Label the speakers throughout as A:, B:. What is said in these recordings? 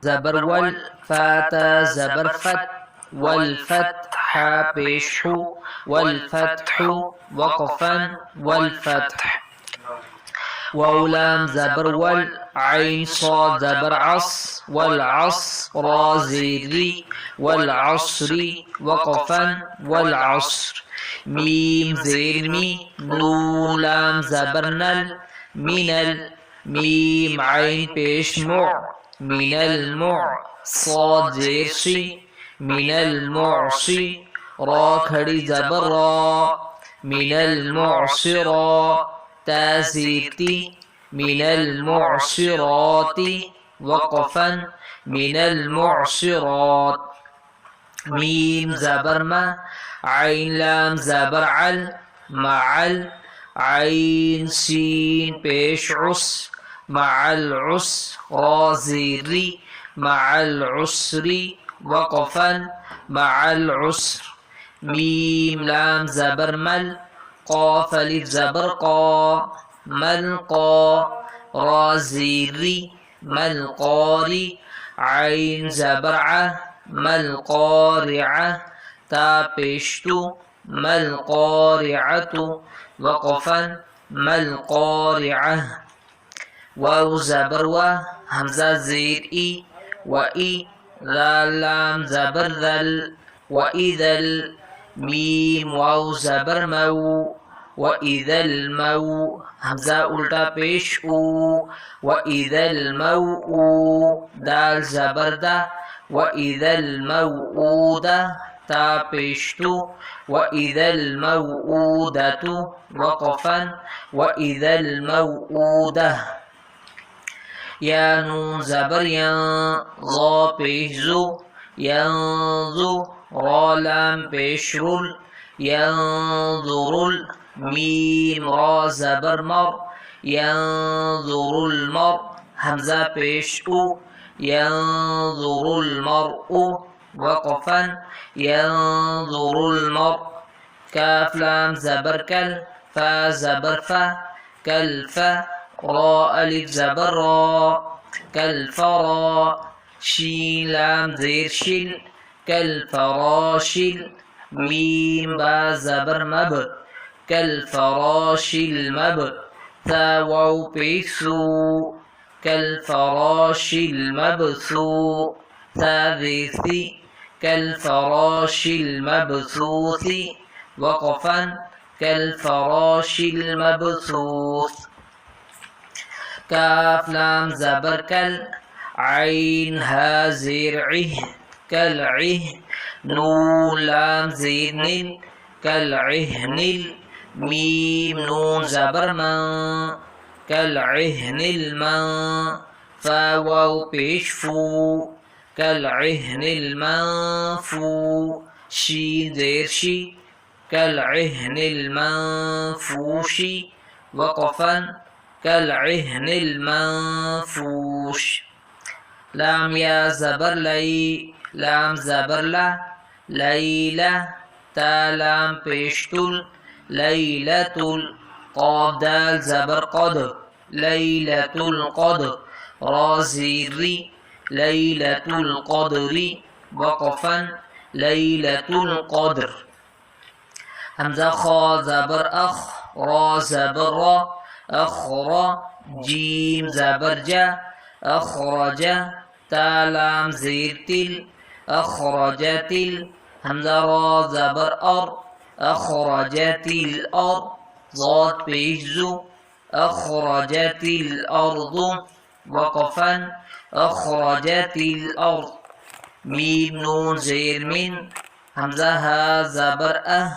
A: زبر وال، فاتا زبر فت، والفتح بيشح، والفتح وقفا والفتح. واو لام زبر وال، عين صاد زبر عص، والعصر زيري، والعصر وقفا والعصر. ميم زير مي، نون لام زبر نل، من ميم عين پیش مع، من المع. صاد زير شي، من المعصي. را کھڑی زبر را، من المعصرا. تازيرتي، من المعصرات وقفا من المعصرات. ميم زبر ما، عين لام زبر عل، مع عين سين پیش عس، مع العسر زيري، مع العسر وقفا مع العسر. ميم لام زبر مل، قاف الف زبر قا، ملقا. را زيري، ملقاري. عين زبر ع، ملقارعة. تا پیشتو، ملقارعة وقفا ملقارعة. واو زبر و، همزة زير إي، وإي. ذال لام زبر ذل، وإذا. ميم واو زبر مو، وإذا المو. همزة الٹا پیش او، وإذا الموء. دال زبر دا، وإذا الموءودة. تا پیشتو، وإذا الموءودة وقفا وإذا الموءودة. يا نون زبر ين، ظا پیش زو، ينظو. را لام پیش رل، ينظر. ميم را زبر مر، ينظر المر. همزة پیش او، ينظر المرء وقفا ينظر المرء. كاف لام زبر كل، فا زبر فا، كالفا. را ألف زبر را، كالفرا. شين لام زير شل، كالفراشل. ميم با زبر مب، كالفراش المب. ثا واو بيثو، كالفراش المبثو. ثا ذي، كالفراش المبثوث وقفا كالفراش المبثوث. كاف لام زبر كل، عين ها زير عه، كالعه. نون لام زير نل، كالعهن. ميم نون زبر من، كالعهن المن. فا واو پیش فو، كالعهن المنفو. شين زير شي، كالعهن المنفوش وقفا كالعهن المنفوش. لام يا زبر لي، لام زبر لا، ليلة. تا لام پیشتل، ليلة. قاف دال زبر قد، ليلة القدر. را زيري، ليلة القدر وقفا ليلة القدر. همزة خا زبر أخ، را زبر را، أخرى. جيم زبر جا، أخرج. تا لام زير تل، أخرجت. همزة را زبر أر، أخرجت الأرض. ضاد بيجزو، أخرجت الأرض وقفا أخرجت الأرض. ميم نون زير من، همزة ها زبر أه،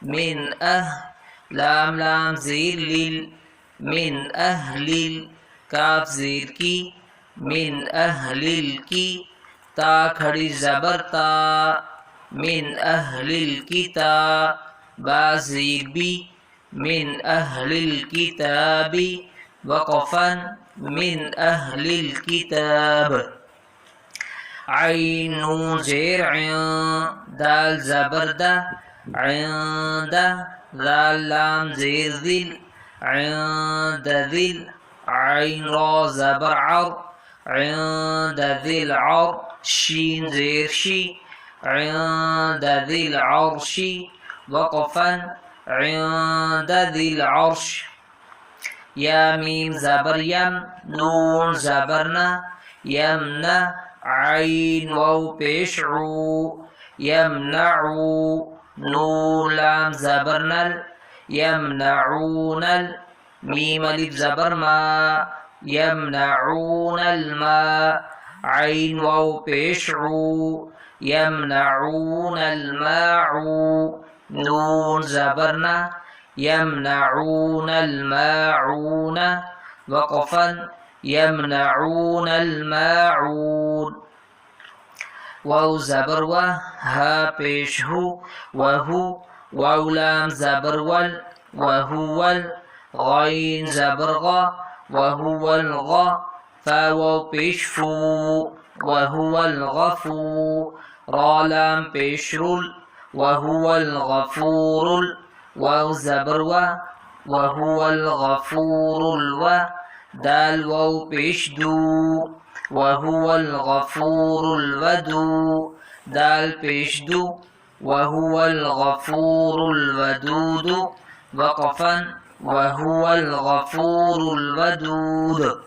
A: من أه. لام لام زير لل، من أهل. كاف زير كي، من أهل الكي. تا کھڑی زبر تا، من أهل الكتاب. با زير بي، من أهل الكتاب وقفا من أهل الكتاب. عين نون زير عين، دال زبر دا، عند. ذال لام زير ذل، عند ذل. عين را زبر عر، عند ذي العرش شين زير شي عند ذي العرش وقفا عند ذي العرش يا ميم زبر يم نون زبرنا يمنع عين واو پیش عو يمنعو نون لام زبرنا يمنعون ميم الف زبر ما يمنعون الماء عين واو پیش عو يمنعون الماء نون زبرنا يمنعون الماعون وقفا يمنعون الماعون واو زبر و ها پیش هو وهو واو لام زبر ول وهو غين زبر غا وهو الغا فاو پیش فو وهو الغفو را لام پیش رول وهو الغفور واو زبر و وهو الغفور الو دال واو پیش دو وهو الغفور الودو دال پیش دو وهو الغفور الودود وقفا وهو الغفور الودود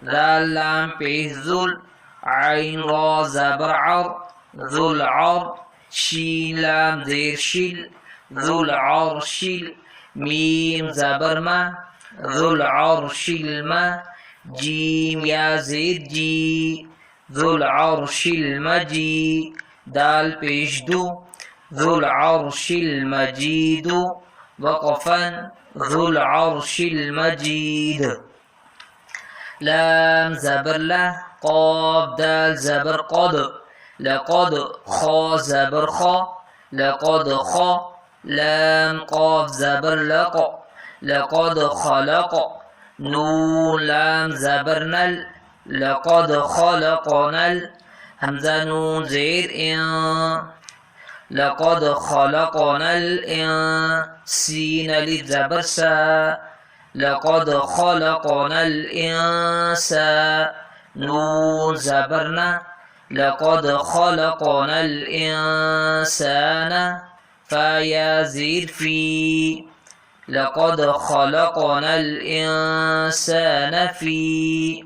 A: ذال لام پیش ذل عين را زبر عر ذو العر شين لام زير شل ذو العرش ميم زبر ما ذو العرش الماء جيم يا زيد جي ذو العرش المجيد دال پیش دو ذو العرش المجيد وقفا ذو العرش المجيد لام زبر لا قاب دال زبر قد لقد خا زبر خا لقد خا لام قاف زبر لق لقد خلق نون لام زبر نل لقد خلقنا همزة نون زير إن لقد خلقنا الإن سين ألف زبر سا لقد خلقنا الإنسان نون زبرنا لقد خلقنا الإنسان فيا زير في لقد خلقنا الإنسان في